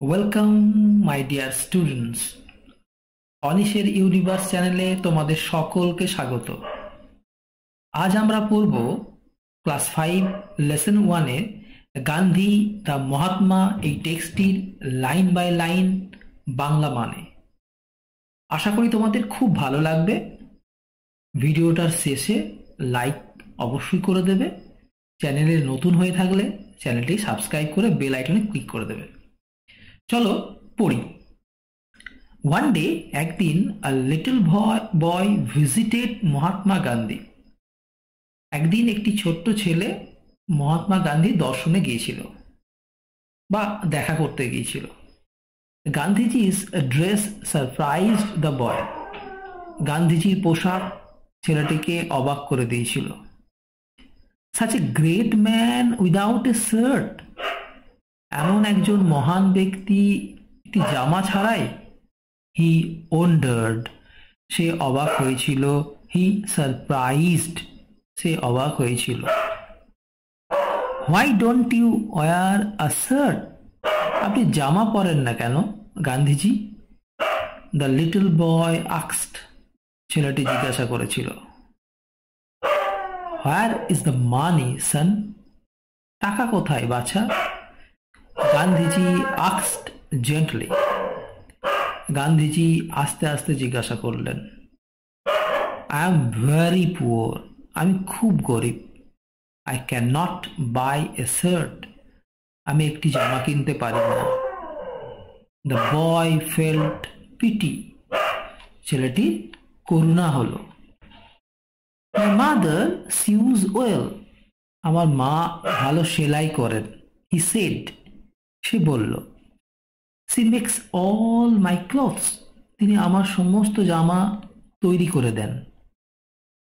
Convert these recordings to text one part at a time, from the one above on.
Welcome my dear students, অনিশের universe চ্যানেলে তোমাদের সকলকে স্বাগত। আজ আমরা পড়ব ক্লাস 5 লেসন 1-এ গান্ধী দ্য মহাত্মা এই টেক্সটটির লাইন বাই লাইন বাংলা মানে। আশা করি তোমাদের খুব ভালো লাগবে। ভিডিওটার শেষে লাইক অবশ্যই করে দেবে। চ্যানেলে নতুন হয়ে থাকলে চ্যানেলটি সাবস্ক্রাইব করে বেল আইকনে ক্লিক করে দেবে। চলো পড়ি। One day, একদিন a little boy visited Mahatma Gandhi. একদিন একটি ছোট্ট ছেলে মহাত্মা গান্ধী দর্শনে গিয়েছিল বা দেখা করতে গিয়েছিল। গান্ধীজি's dress surprised the boy. গান্ধীজির পোশাক ছেলেটিকে অবাক করে দিয়েছিল। Such a great man without a shirt. এমন একজন মহান ব্যক্তি একটি জামা ছাড়াই। He wondered, সে অবাক হয়েছিল। He surprised, সে অবাক হয়েছিল। Why don't you wear a shirt? আপনি জামা পরেন না কেন Gandhiji? The little boy asked, ছেলেটি জিজ্ঞাসা করেছিল। Where is the money, son? টাকা কোথায় বাছা? Gandhiji asked gently. গান্ধীজি আস্তে আস্তে জিজ্ঞাসা করলেন। I am very poor. আমি খুব গরিব। I cannot buy a shirt. আমি একটি জামা কিনতে পারি না। The boy felt pity. ছেলেটি করুণা হলো। My mother sews well. আমার মা ভালো সেলাই করেন। He said, সে বলল। She makes all my clothes. তিনি আমার সমস্ত জামা তৈরি করে দেন।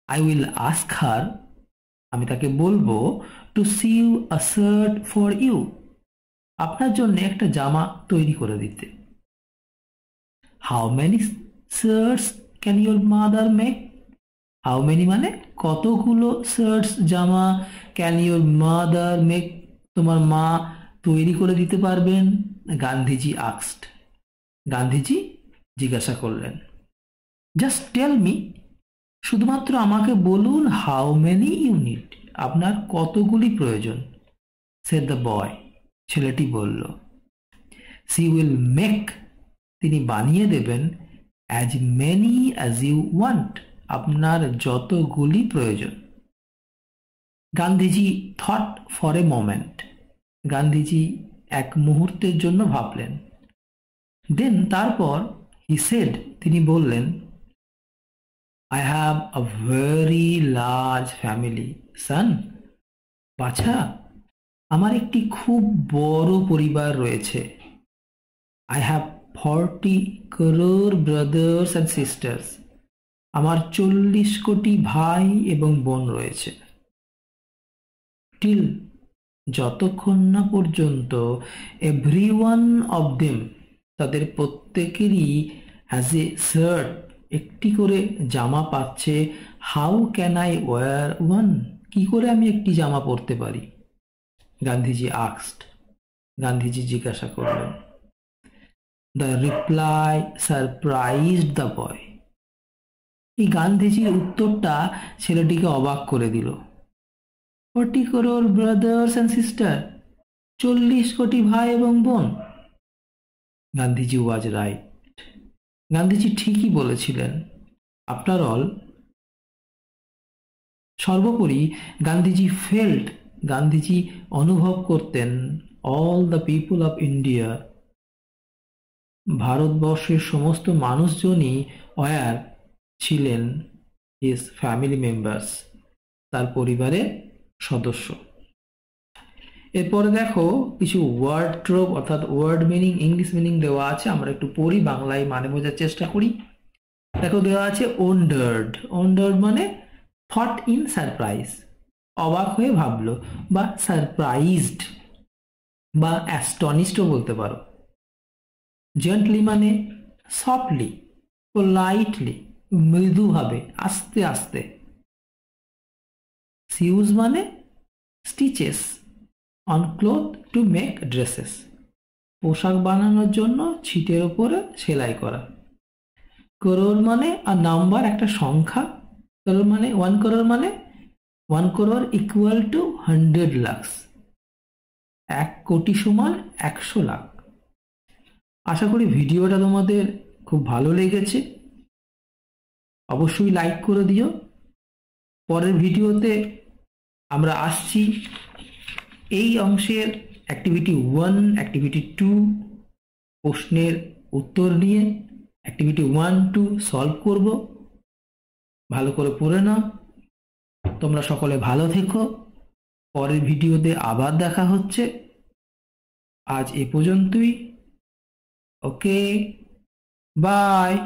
I will ask her, আমি তাকে বলবো, to sew a shirt for you. আপনার জন্য একটা জামা তৈরি করে দিতে। How many shirts can your mother make? How many মানে কতগুলো shirts জামা can your mother make? তোমার মা তৈরি করে দিতে পারবেন? গান্ধীজি asked. গান্ধীজি জিজ্ঞাসা করলেন। Just tell me, শুধুমাত্র আমাকে বলুন, how many you need, আপনার কতগুলি প্রয়োজন? said the boy, ছেলেটি বলল। She will make, তিনি বানিয়ে দেবেন, as many as you want, আপনার যতগুলি প্রয়োজন। Gandhiji thought for a moment. Gandhiji এক মুহূর্তের জন্য ভাবলেন। দেন তারপর he said, তিনি বললেন, I have a very large family, son. বাছা, আমার একটি খুব বড় পরিবার রয়েছে। I have 40 crore brothers and sisters. আমার 40 কোটি ভাই এবং বোন রয়েছে। Till, যতক্ষণ না পর্যন্ত এভরি ওয়ান অফ দেম, তাদের প্রত্যেকেরই হ্যাজ এ শার্ট, একটি করে জামা পাচ্ছে। How can I were one, কি করে আমি একটি জামা পরতে পারি? গান্ধীজি আস্কড, গান্ধীজি জিজ্ঞাসা করলেন। The reply surprised the boy, এই গান্ধীজির উত্তরটা ছেলেটিকে অবাক করে দিল। 40 crore brothers and sisters, 40 কোটি ভাই এবং বোন। গান্ধীজি ওয়াজ রাইট, গান্ধীজি ঠিকই বলেছিলেন। আফটার অল, সর্বোপরি গান্ধীজি ফেল্ট, গান্ধীজি অনুভব করতেন, all the people of India, ভারতবর্ষের সমস্ত মানুষজনই ওয়ার ছিলেন হিজ ফ্যামিলি মেম্বার্স, তার পরিবারের সদস্য। এরপরে দেখো কিছু ওয়ার্ড ট্রোপ অর্থাৎ ওয়ার্ড মিনিং, ইংলিশ মিনিং দেওয়া আছে। আমরা একটু পড়ি, বাংলায় মানে বোঝার চেষ্টা করি। দেখো দেওয়া আছে ওন্ডার্ড। ওন্ডার্ড মানে থট ইন সারপ্রাইজ, অবাক হয়ে ভাবলো, বা সারপ্রাইজড বা অ্যাস্টনিশডও বলতে পারো। জেন্টলি মানে সফটলি, পোলাইটলি, মৃদুভাবে, আস্তে আস্তে। সিউজ মানে stitches on cloth to make dresses, পোশাক বানানোর জন্য ছিটের উপরে সেলাই করা। করোড় মানে আর নাম্বার একটা সংখ্যা। করোড় মানে 1 crore মানে 1 crore ইকুয়াল টু 100 লাখ। 1 কোটি সমান 100 লাখ। আশা করি ভিডিওটা তোমাদের খুব ভালো লেগেছে। অবশ্যই লাইক করে দিও। পরের ভিডিওতে আমরা আসছি এই অংশের অ্যাক্টিভিটি 1, অ্যাক্টিভিটি 2 প্রশ্নের উত্তর নিয়ে। অ্যাক্টিভিটি 1, 2 সলভ করব। ভালো করে পড়ে নাও। তোমরা সকলে ভালো থেকো। পরের ভিডিওতে আবার দেখা হচ্ছে। আজ এ পর্যন্তই। ওকে, বাই।